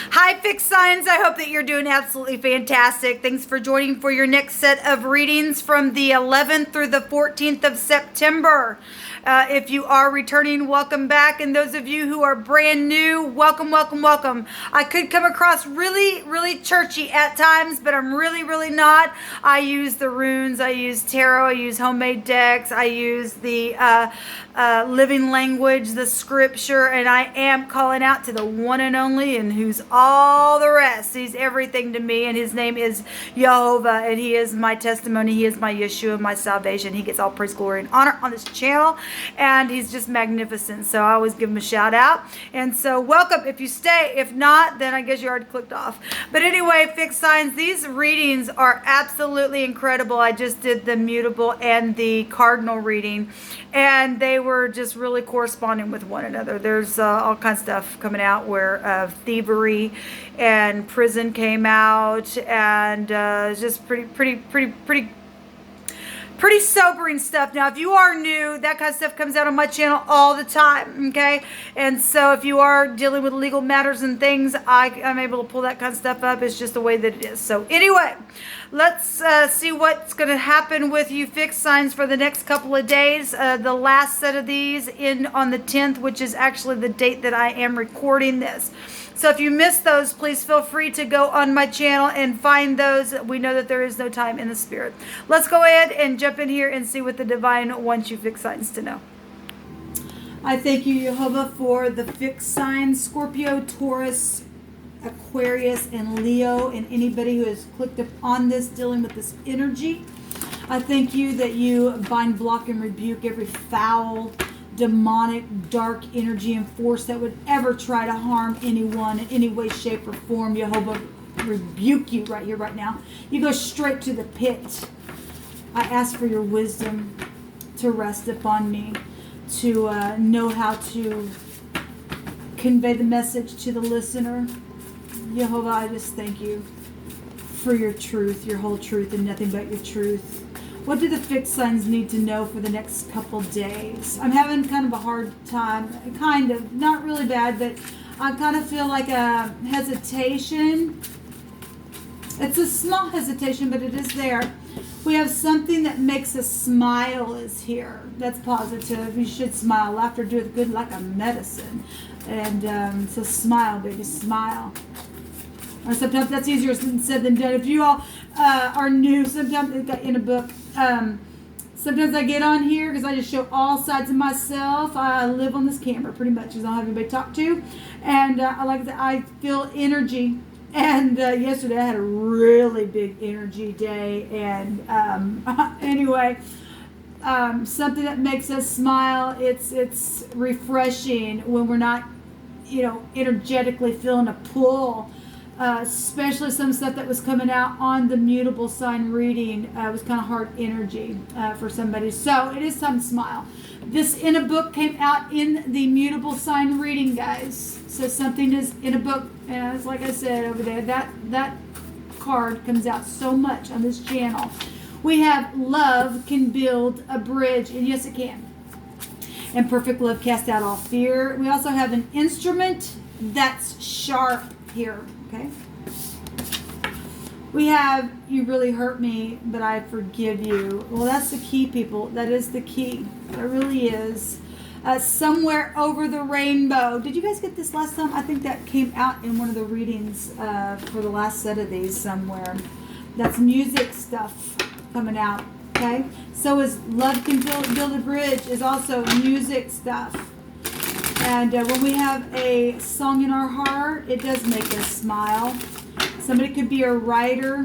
Hi, fixed signs. I hope that you're doing absolutely fantastic. Thanks for joining for your next set of readings from the 11th through the 14th of September. If you are returning, welcome back. And those of you who are brand new, welcome, welcome, welcome. I could come across really, really churchy at times, but I'm really, really not. I use the runes. I use tarot. I use homemade decks. I use the living language, the scripture, and I am calling out to the one and only, and who's all the rest. He's everything to me, and his name is Jehovah, and he is my testimony. He is my Yeshua, my salvation. He gets all praise, glory, and honor on this channel, and he's just magnificent. So I always give him a shout out. And so welcome if you stay. If not, then I guess you already clicked off. But anyway, fixed signs, these readings are absolutely incredible. I just did the mutable and the cardinal reading, and they were just really corresponding with one another. There's all kinds of stuff coming out where thievery and prison came out, and just pretty sobering stuff. Now, if you are new, that kind of stuff comes out on my channel all the time, okay? And so if you are dealing with legal matters and things, I'm able to pull that kind of stuff up. It's just the way that it is. So anyway, let's see what's going to happen with you fixed signs for the next couple of days. The last set of these in on the 10th, which is actually the date that I am recording this. So if you missed those, please feel free to go on my channel and find those. We know that there is no time in the spirit. Let's go ahead and jump in here and see what the divine wants you fixed signs to know. I thank you, Jehovah, for the fixed signs, Scorpio, Taurus, Aquarius, and Leo, and anybody who has clicked up on this dealing with this energy. I thank you that you bind, block, and rebuke every foul, demonic, dark energy and force that would ever try to harm anyone in any way, shape, or form. Jehovah, rebuke you right here, right now. You go straight to the pit. I ask for your wisdom to rest upon me, to know how to convey the message to the listener. Jehovah, I just thank you for your truth, your whole truth, and nothing but your truth. What do the fixed signs need to know for the next couple days? I'm having kind of a hard time, kind of, not really bad, but I kind of feel like a hesitation. It's a small hesitation, but it is there. We have something that makes us smile is here. That's positive. You should smile. Laughter doeth good like a medicine. And so smile, baby, smile. Or sometimes that's easier said than done. If you all are new, sometimes it's got in a book. Sometimes I get on here because I just show all sides of myself. I live on this camera pretty much because I don't have anybody to talk to. And like I said, I feel energy. And yesterday I had a really big energy day. And anyway, something that makes us smile. It's refreshing when we're not, energetically feeling a pull. Especially some stuff that was coming out on the mutable sign reading was kind of hard energy for somebody. So it is time to smile. This in a book came out in the mutable sign reading, guys. So something is in a book, and it's like I said over there, that card comes out so much on this channel. We have love can build a bridge, and yes, it can. And perfect love casts out all fear. We also have an instrument that's sharp here. Okay. We have, you really hurt me, but I forgive you. Well, that's the key, people. That is the key. It really is. Somewhere over the rainbow. Did you guys get this last time? I think that came out in one of the readings for the last set of these somewhere. That's music stuff coming out. Okay. So is Love Can Build a Bridge is also music stuff. And when we have a song in our heart, it does make us smile. Somebody could be a writer,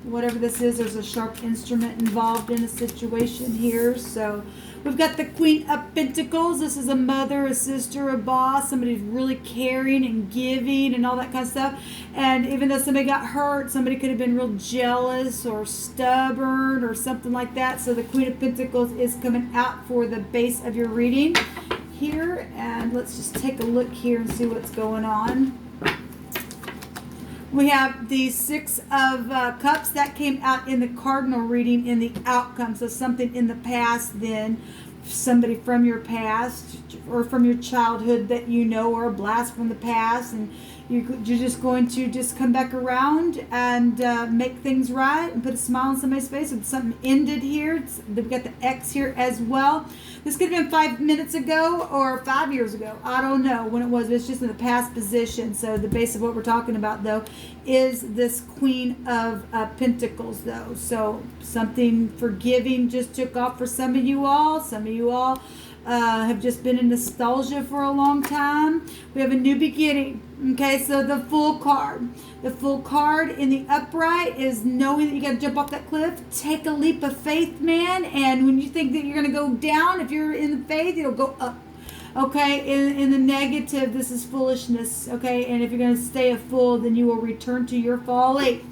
whatever this is. There's a sharp instrument involved in a situation here. So we've got the Queen of Pentacles. This is a mother, a sister, a boss, somebody who's really caring and giving and all that kind of stuff. And even though somebody got hurt, somebody could have been real jealous or stubborn or something like that. So the Queen of Pentacles is coming out for the base of your reading here, and let's just take a look here and see what's going on. We have the Six of Cups that came out in the cardinal reading in the outcome, so something in the past then somebody from your past or from your childhood that you know, or a blast from the past, and you're just going to just come back around and make things right and put a smile on somebody's face. If something ended here, we've got the X here as well. This could have been 5 minutes ago or 5 years ago. I don't know when it was. It's just in the past position. So the base of what we're talking about, though, is this Queen of Pentacles, though. So something forgiving just took off for some of you all. Some of you all have just been in nostalgia for a long time. We have a new beginning. Okay, so the Fool card. The Fool card in the upright is knowing that you got to jump off that cliff. Take a leap of faith, man. And when you think that you're going to go down, if you're in the faith, it'll go up. Okay, in the negative, this is foolishness. Okay, and if you're going to stay a fool, then you will return to your folly.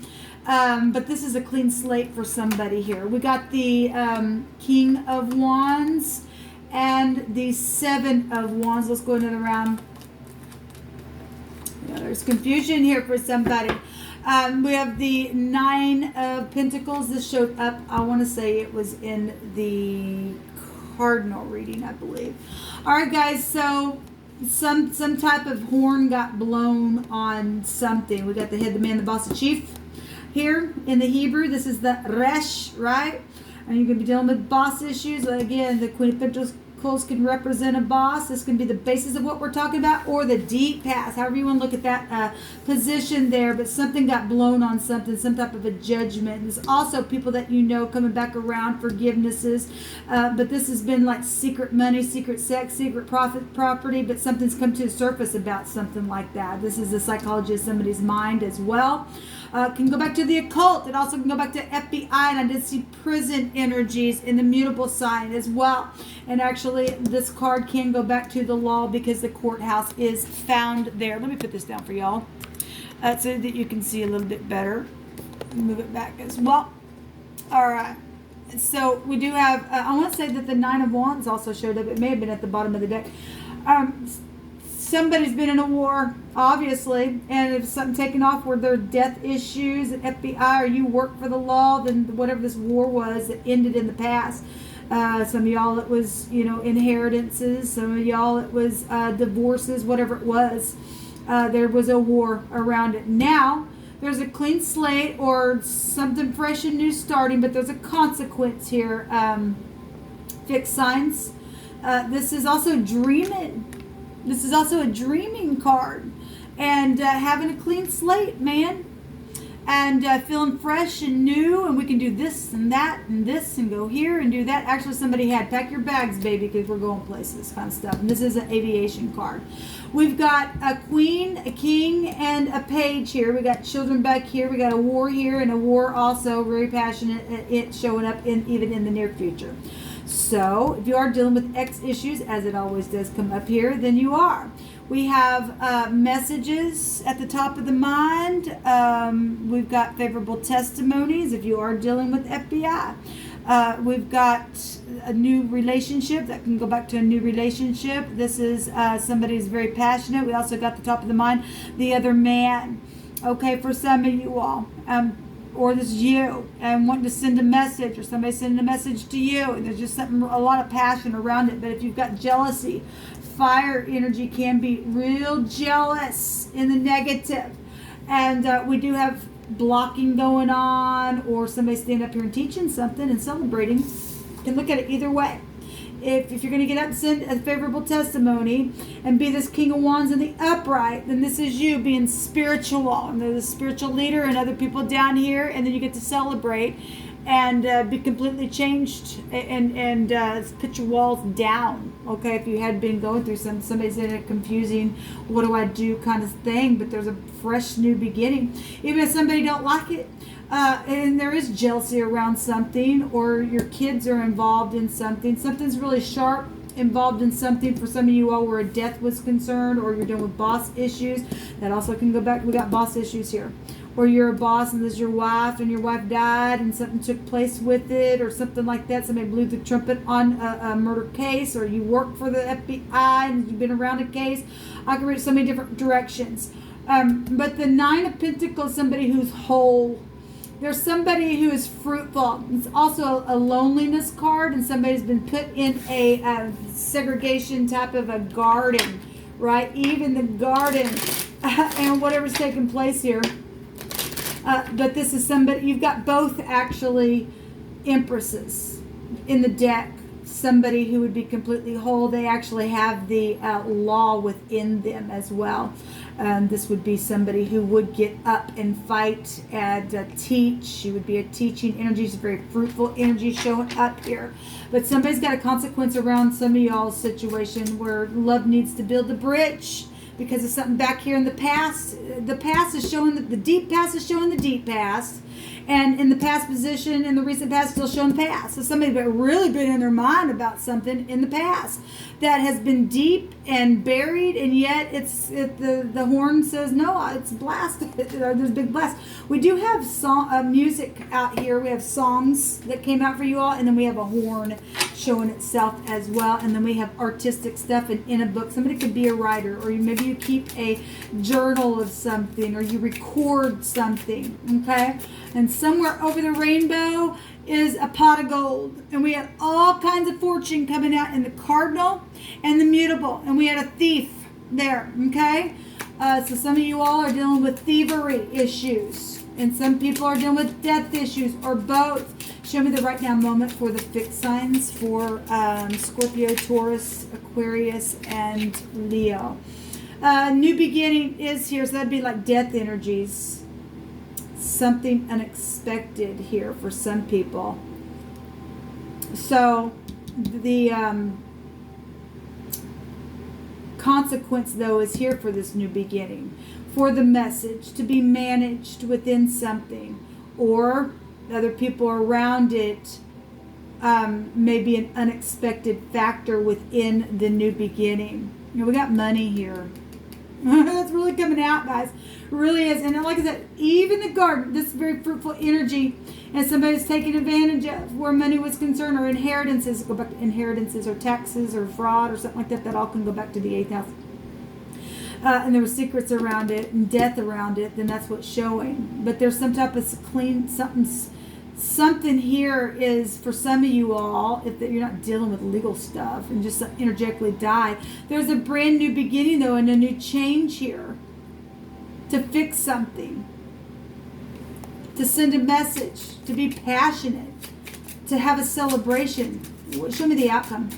But this is a clean slate for somebody here. We got the King of Wands and the Seven of Wands. Let's go another round. Yeah, there's confusion here for somebody. We have the Nine of Pentacles. This showed up, I want to say it was in the Cardinal reading, I believe. All right, guys, so some type of horn got blown on something. We got the head, the man, the boss, the chief. Here in the Hebrew, this is the Resh, right? And you're going to be dealing with boss issues. Again, the Queen of Pentacles can represent a boss. This can be the basis of what we're talking about, or the deep past, however you want to look at that position there. But something got blown on something, some type of a judgment. There's also people that you know coming back around, forgivenesses. But this has been like secret money, secret sex, secret property, but something's come to the surface about something like that. This is the psychology of somebody's mind as well. Can go back to the occult. It also can go back to FBI, and I did see prison energies in the mutable sign as well. And actually, this card can go back to the law because the courthouse is found there. Let me put this down for y'all so that you can see a little bit better. Move it back as well. All right. So we do have, I want to say that the Nine of Wands also showed up. It may have been at the bottom of the deck. Somebody's been in a war, obviously, and if something taken off where there are death issues at FBI, or you work for the law, then whatever this war was, it ended in the past. Some of y'all it was, inheritances. Some of y'all it was divorces, whatever it was. There was a war around it. Now, there's a clean slate or something fresh and new starting, but there's a consequence here. Fixed signs. This is also dreaming. This is also a dreaming card. And having a clean slate, man. And feeling fresh and new. And we can do this and that and this and go here and do that. Actually, somebody had pack your bags, baby, because we're going places kind of stuff. And this is an aviation card. We've got a queen, a king, and a page here. We got children back here. We got a war here and a war also. Very passionate. It showing up even in the near future. So, if you are dealing with X issues, as it always does come up here, then you are. We have messages at the top of the mind. We've got favorable testimonies if you are dealing with FBI. We've got a new relationship that can go back to a new relationship. This is somebody who's very passionate. We also got the top of the mind, the other man. Okay, for some of you all. Or this is you and wanting to send a message, or somebody sending a message to you, and there's just something, a lot of passion around it. But if you've got jealousy, fire energy can be real jealous in the negative. And we do have blocking going on, or somebody standing up here and teaching something and celebrating. You can look at it either way. If you're going to get up and send a favorable testimony and be this King of Wands in the upright, then this is you being spiritual. And there's a spiritual leader and other people down here, and then you get to celebrate and be completely changed and put your walls down. Okay, if you had been going through somebody's in a confusing, what do I do kind of thing, but there's a fresh new beginning. Even if somebody don't like it, and there is jealousy around something, or your kids are involved in something, something's really sharp involved in something for some of you all where a death was concerned, or you're dealing with boss issues. That also can go back. We got boss issues here. Or you're a boss and this is your wife, and your wife died and something took place with it, or something like that. Somebody blew the trumpet on a murder case, or you work for the FBI and you've been around a case. I can read so many different directions. But the Nine of Pentacles, somebody who's whole. There's somebody who is fruitful. It's also a loneliness card, and somebody's been put in a segregation type of a garden, right? Even the garden and whatever's taking place here. But this is somebody, you've got both actually empresses in the deck. Somebody who would be completely whole. They actually have the law within them as well. This would be somebody who would get up and fight and teach. She would be a teaching energy. She's a very fruitful energy showing up here. But somebody's got a consequence around some of y'all's situation where love needs to build a bridge because of something back here in the past. The past is showing that the deep past is showing the deep past. And in the past position, in the recent past, still showing the past. So somebody's really been in their mind about something in the past that has been deep and buried, and yet the horn says no, it's blasted. There's a big blast. We do have music out here. We have songs that came out for you all, and then we have a horn showing itself as well, and then we have artistic stuff in a book. Somebody could be a writer, or maybe you keep a journal of something, or you record something, okay? And somewhere over the rainbow is a pot of gold. And we had all kinds of fortune coming out in the cardinal and the mutable. And we had a thief there, okay? So some of you all are dealing with thievery issues. And some people are dealing with death issues, or both. Show me the right now moment for the fixed signs for Scorpio, Taurus, Aquarius, and Leo. New beginning is here. So that'd be like death energies. Something unexpected here for some people. So the consequence though is here for this new beginning, for the message to be managed within something, or other people around it, maybe an unexpected factor within the new beginning. You know, we got money here. That's really coming out, guys. Really is. And like I said, even the garden, this very fruitful energy, and somebody's taking advantage of where money was concerned, or inheritances, go back to inheritances, or taxes, or fraud, or something like that. That all can go back to the 8th house. And there were secrets around it and death around it, then that's what's showing. But there's some type of clean, something here is for some of you all, if you're not dealing with legal stuff and just energetically die, there's a brand new beginning though, and a new change here to fix something, to send a message, to be passionate, to have a celebration. Show me the outcome.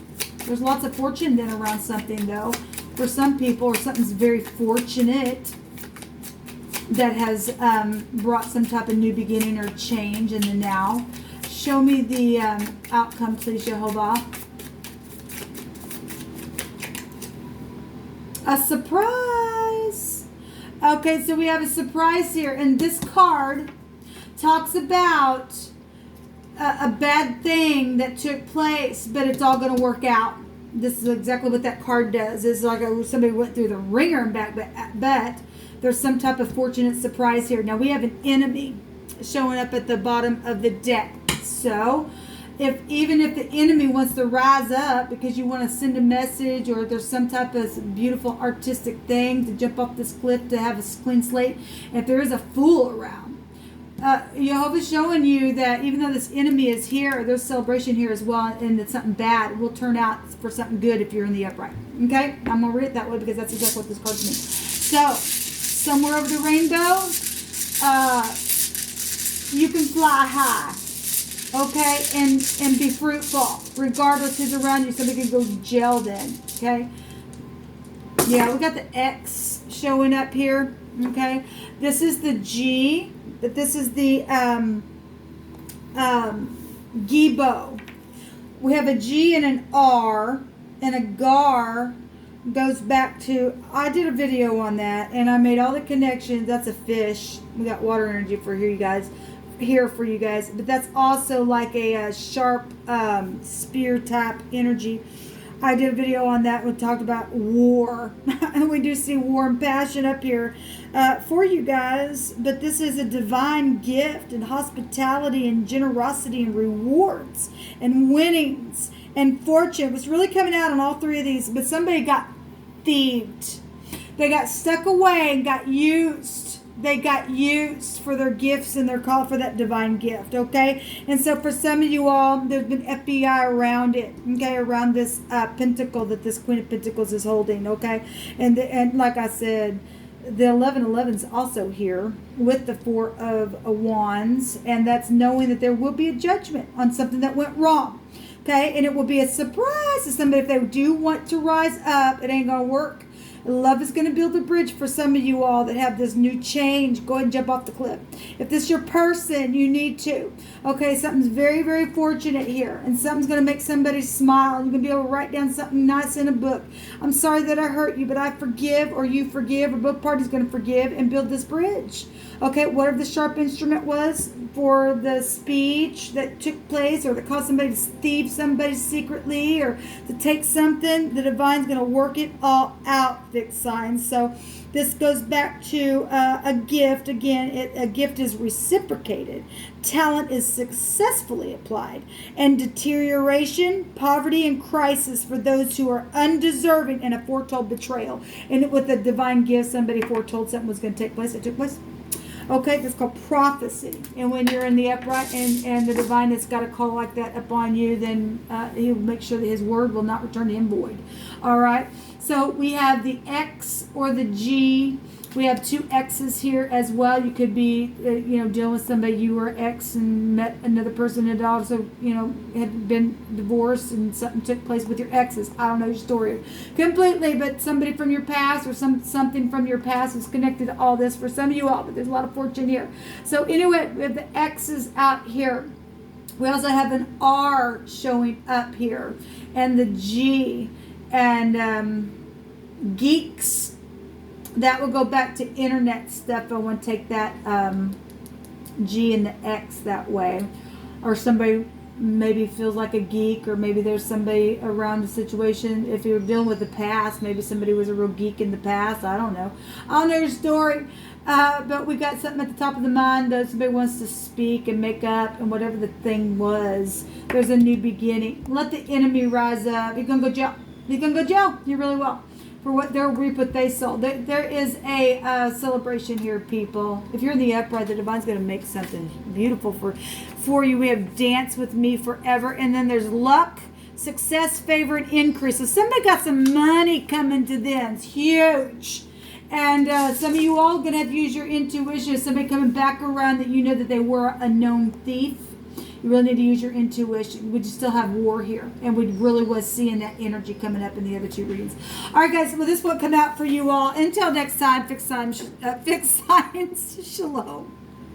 There's lots of fortune then around something though for some people, or something's very fortunate that has brought some type of new beginning or change in the now. Show me the outcome, please, Jehovah. A surprise. Okay, so we have a surprise here, and this card talks about a bad thing that took place, but it's all going to work out. This is exactly what that card does. It's like somebody went through the ringer and back, but there's some type of fortunate surprise here. Now we have an enemy showing up at the bottom of the deck. So even if the enemy wants to rise up because you want to send a message, or there's some type of beautiful artistic thing to jump off this cliff to have a clean slate, if there is a fool around, Jehovah's showing you that even though this enemy is here, there's celebration here as well, and that something bad will turn out for something good if you're in the upright. Okay? I'm going to read it that way because that's exactly what this card means. So, somewhere over the rainbow, you can fly high. Okay? And be fruitful. Regardless who's around you, somebody can go jail then. Okay? Yeah, we got the X showing up here. Okay? This is the G. But this is the Gibo. We have a G and an R, and a Gar goes back to, I did a video on that, and I made all the connections. That's a fish. We got water energy for here, for you guys. But that's also like a sharp spear type energy. I did a video on that. We talked about war. And we do see war and passion up here for you guys. But this is a divine gift and hospitality and generosity and rewards and winnings and fortune. What's really coming out on all three of these. But somebody got thieved. They got stuck away and got used. they got used for their gifts and their call for that divine gift, okay? And so for some of you all, there's been FBI around it, okay, around this pentacle that this Queen of Pentacles is holding, okay? And like I said, the 1111 is also here with the Four of Wands, and that's knowing that there will be a judgment on something that went wrong, okay? And it will be a surprise to somebody if they do want to rise up. It ain't gonna work. Love is going to build a bridge for some of you all that have this new change. Go ahead and jump off the cliff. If this is your person, you need to. Okay, something's very, very fortunate here. And something's going to make somebody smile. You're going to be able to write down something nice in a book. I'm sorry that I hurt you, but I forgive, or you forgive, or both parties going to forgive and build this bridge. Okay, whatever the sharp instrument was for the speech that took place, or to cause somebody to thieve somebody secretly, or to take something, the divine's going to work it all out, fixed signs. So this goes back to a gift. Again, a gift is reciprocated. Talent is successfully applied. And deterioration, poverty, and crisis for those who are undeserving, and a foretold betrayal. And with a divine gift, somebody foretold something was going to take place. It took place. Okay, that's called prophecy. And when you're in the upright and the divine has got a call like that upon you, then he'll make sure that his word will not return to him void. All right. So we have the X or the G. We have two X's here as well. You could be, dealing with somebody you were ex and met another person that also, had been divorced and something took place with your exes. I don't know your story completely, but somebody from your past or something from your past is connected to all this for some of you all, but there's a lot of fortune here. So anyway, we have the X's out here. We also have an R showing up here, and the G, and geeks. That will go back to internet stuff. I want to take that G and the X that way. Or somebody maybe feels like a geek, or maybe there's somebody around the situation. If you're dealing with the past, maybe somebody was a real geek in the past. I don't know. I don't know your story. But we got something at the top of the mind that somebody wants to speak and make up, and whatever the thing was, there's a new beginning. Let the enemy rise up. You're going to go jail. You're going to go jail. You really will. For what they'll reap what they sow. There is a celebration here, people. If you're in the upright, the divine's going to make something beautiful for you. We have dance with me forever. And then there's luck, success, favor, and increase. So somebody got some money coming to them. It's huge. And some of you all are going to have to use your intuition. Somebody coming back around that you know that they were a known thief. You really need to use your intuition. We just still have war here. And we really was seeing that energy coming up in the other two readings. All right, guys. Well, this will come out for you all. Until next time, fixed signs, shalom.